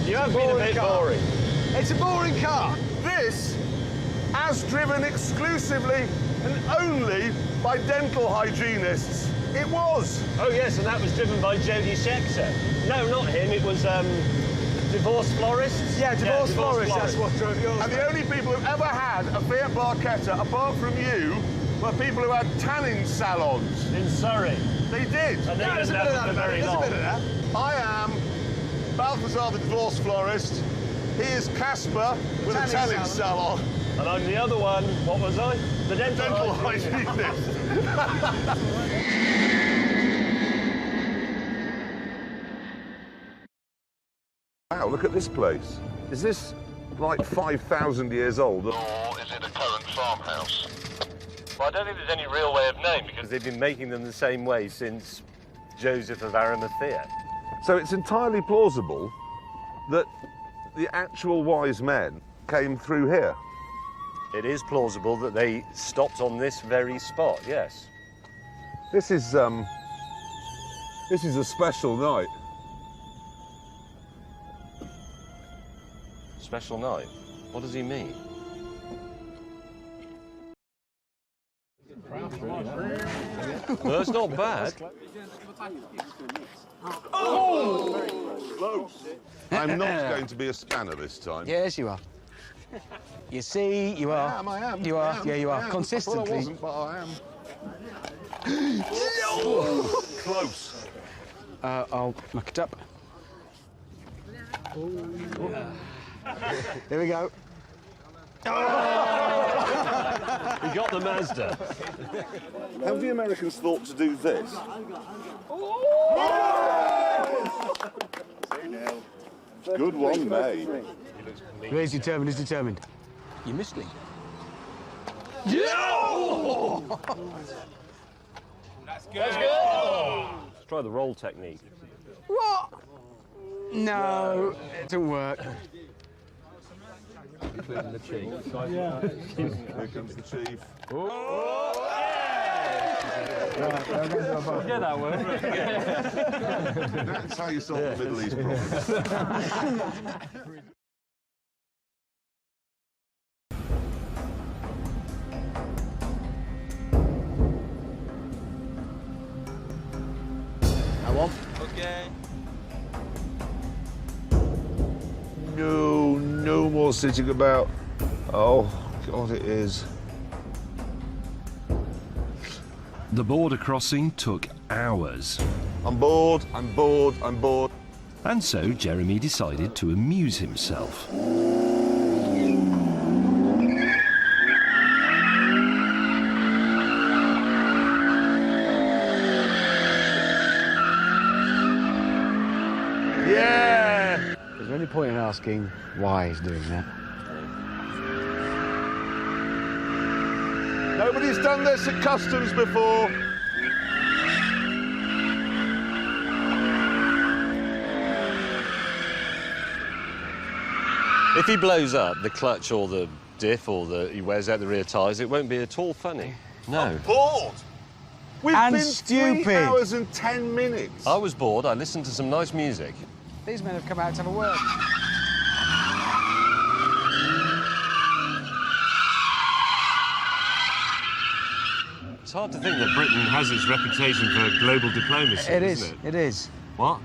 You have been a bit boring. It's a boring car. This, as driven exclusively and only by dental hygienists. It was. Oh, yes, and that was driven by Jody Schechter. No, not him, it was, divorce florists? Yeah, divorce florists, that's what drove yours. And the only people who've ever had a Fiat Barchetta, apart from you, were people who had tanning salons. In Surrey. They did. And they didn't have them for very long. There's a bit of that. I am Balthazar the divorce florist. He is Casper with a tanning salon. And I'm the other one, what was I? The dental hygienist. Wow, look at this place. Is this like 5,000 years old? Or is it a current farmhouse? Well, I don't think there's any real way of knowing because they've been making them the same way since Joseph of Arimathea. So it's entirely plausible that the actual wise men came through here. It is plausible that they stopped on this very spot, yes. This is a special night. Special night? What does he mean? Well, it's not bad. Oh! Close. I'm not going to be a scanner this time. Yes, you are. You see, you are. I am. You are. Yeah, you are. I Consistently. Well, I wasn't, but I am. Close. I'll look it up. Here we go. We got the Mazda. Have the Americans thought to do this? Good one, mate. He's determined, he's determined. You missed me. That's good. Let's try the roll technique. What? No, it didn't work. Here comes the chief. Yeah, that worked. That's how you solve the Middle East problem. Now on. Okay. No more sitting about. Oh, God, it is. The border crossing took hours. I'm bored, I'm bored, I'm bored. And so Jeremy decided to amuse himself. Yeah! Is there any point in asking why he's doing that? Nobody's done this at customs before. If he blows up the clutch or the diff or he wears out the rear tyres, it won't be at all funny. No. I'm bored. We've And been stupid. 3 hours and 10 minutes. I was bored. I listened to some nice music. These men have come out to have a word. It's hard to think that Britain has its reputation for global diplomacy, It isn't is, it is. What?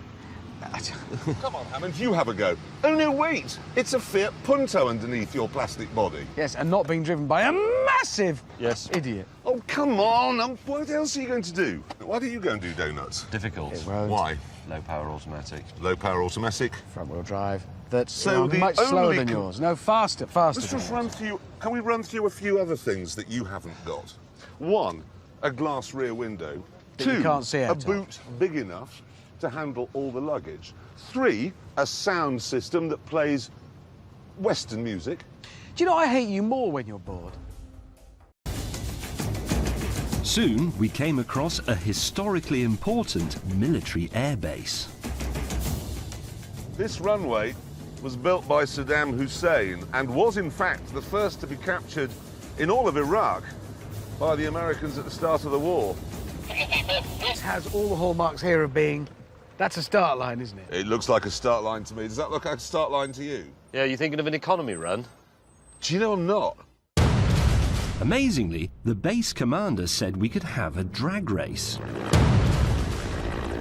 Come on, Hammond, you have a go. Oh, no, wait. It's a Fiat Punto underneath your plastic body. Yes, and not being driven by a massive idiot. Oh, come on. What else are you going to do? Why don't you go and do donuts? Difficult. Why? Low power automatic. Low power automatic. Front-wheel drive. That's So the much slower only than co- yours. No, faster, faster. Let's than just yours. run through. Can we run through a few other things that you haven't got? One, a glass rear window. That you Two, can't see a out of. boot big enough to handle all the luggage. Three, a sound system that plays Western music. Do you know I hate you more when you're bored? Soon we came across a historically important military airbase. This runway was built by Saddam Hussein and was in fact the first to be captured in all of Iraq by the Americans at the start of the war. It has all the hallmarks here of being That's a start line, isn't it? It looks like a start line to me. Does that look like a start line to you? Yeah, you thinking of an economy run? Do you know I'm not? Amazingly, the base commander said we could have a drag race.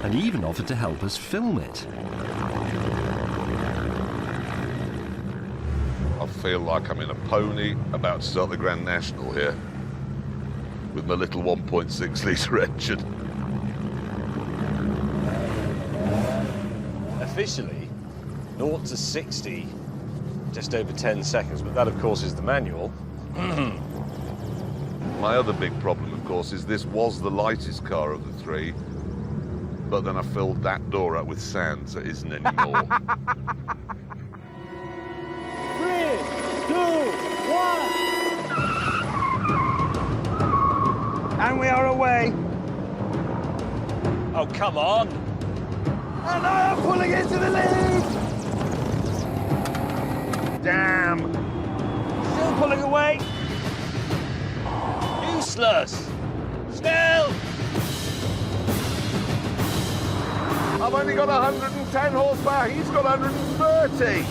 And he even offered to help us film it. I feel like I'm in a pony about to start the Grand National here with my little 1.6 litre engine. Officially, 0 to 60, just over 10 seconds, but that, of course, is the manual. My other big problem, of course, is this was the lightest car of the three, but then I filled that door up with sand, so it isn't anymore. 3, 2, 1. And we are away. Oh, come on! And I am pulling into the lead. Damn! Still pulling away. Useless. Still. I've only got 110 horsepower, he's got 130!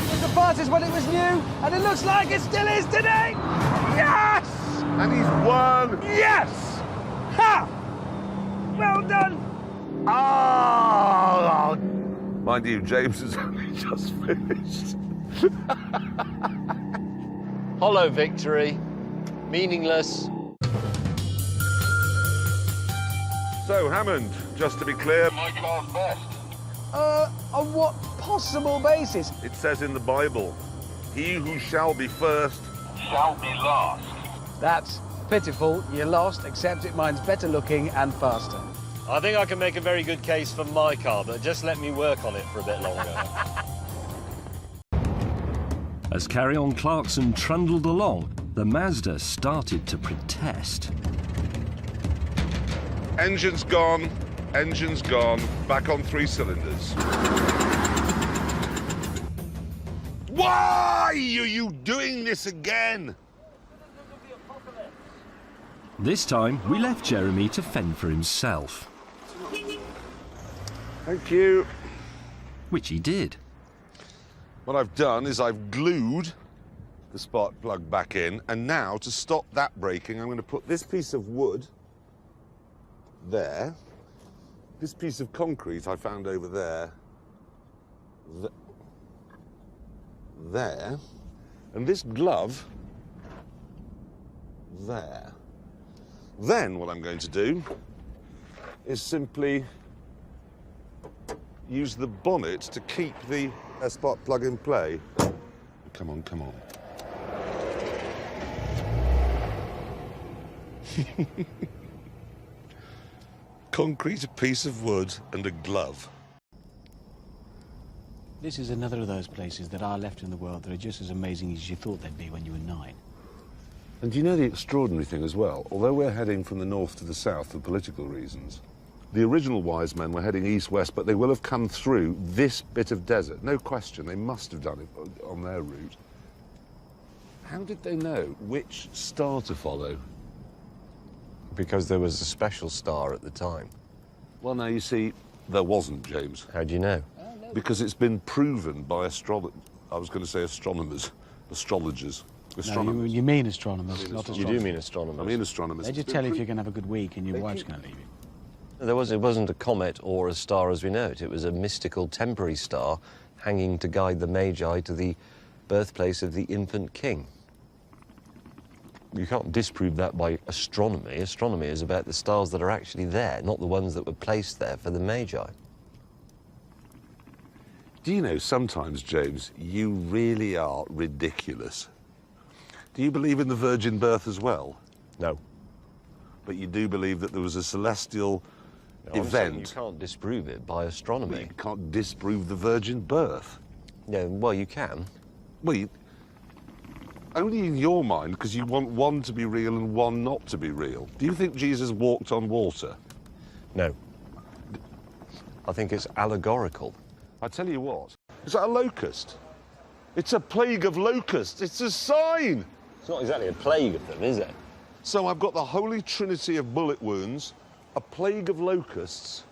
It's the fastest when it was new, and it looks like it still is today. Yes! And he's won! Yes! Ha! Well done. Oh! Mind you, James has only just finished. Hollow victory. Meaningless. So, Hammond, just to be clear, My car's best. On what possible basis? it says in the Bible, he who shall be first. Shall be last. That's pitiful. You lost, except it mine's better looking and faster. I think I can make a very good case for my car, but just let me work on it for a bit longer. As Carry On Clarkson trundled along, the Mazda started to protest. Engine's gone, back on 3 cylinders. Why are you doing this again? This time, we left Jeremy to fend for himself, Thank you. which he did. What I've done is I've glued the spark plug back in, and now to stop that breaking, I'm going to put this piece of wood there, this piece of concrete I found over there, there, and this glove there. Then what I'm going to do is simply use the bonnet to keep the spark plug in play. Come on, come on. Concrete, a piece of wood, and a glove. This is another of those places that are left in the world that are just as amazing as you thought they'd be when you were 9. And do you know the extraordinary thing as well? Although we're heading from the north to the south for political reasons, the original wise men were heading east-west, but they will have come through this bit of desert. No question, they must have done it on their route. How did they know which star to follow? Because there was a special star at the time. Well, now, you see, there wasn't, James. How do you know? Because it's been proven by astrologers. Astronomers. No, you mean astronomers, not You astronomers. do mean astronomers. I mean astronomers. They just tell you if you're going to have a good week and your wife's going to leave you. It wasn't a comet or a star as we know it. It was a mystical temporary star hanging to guide the Magi to the birthplace of the infant king. You can't disprove that by astronomy. Astronomy is about the stars that are actually there, not the ones that were placed there for the Magi. Do you know, sometimes, James, you really are ridiculous. Do you believe in the virgin birth as well? No. But you do believe that there was a celestial I'm saying event. you can't disprove it by But astronomy. you can't disprove the virgin birth. No, well, you can. Well, only in your mind, because you want one to be real and one not to be real. Do you think Jesus walked on water? No. I think it's allegorical. I tell you what, is that a locust? It's a plague of locusts. It's a sign. It's not exactly a plague of them, is it? So I've got the holy trinity of bullet wounds, a plague of locusts,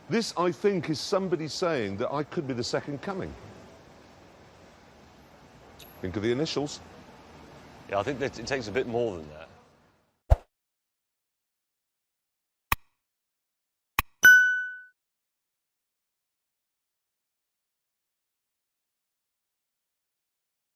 This, I think, is somebody saying that I could be the second coming. Think of the initials. Yeah, I think that it takes a bit more than that.